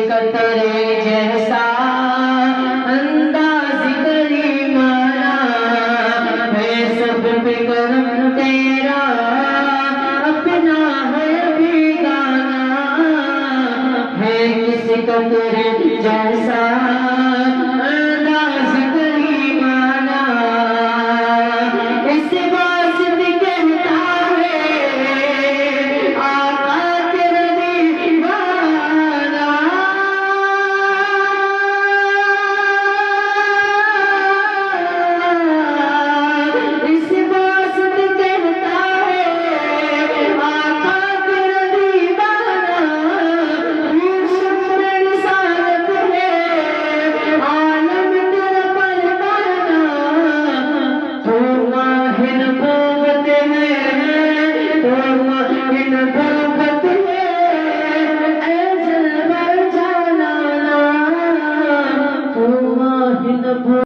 कतरे जैसा अंदाज करीमाना है, सब पे करम तेरा अपना है बेगाना है, किस कतरे जैसा अंदाज करीमाना। इस वास्ते कहता है आका तेरा दीवाना। इस वास्ते कहता है आका तेरा दीवाना। शुक्र रिसालत है आलम तेरा परवाना। तू माहिर नबूवत है, तू माहिर नबूवत है, ऐ जलवा जालाना। तू माहिर नबूवत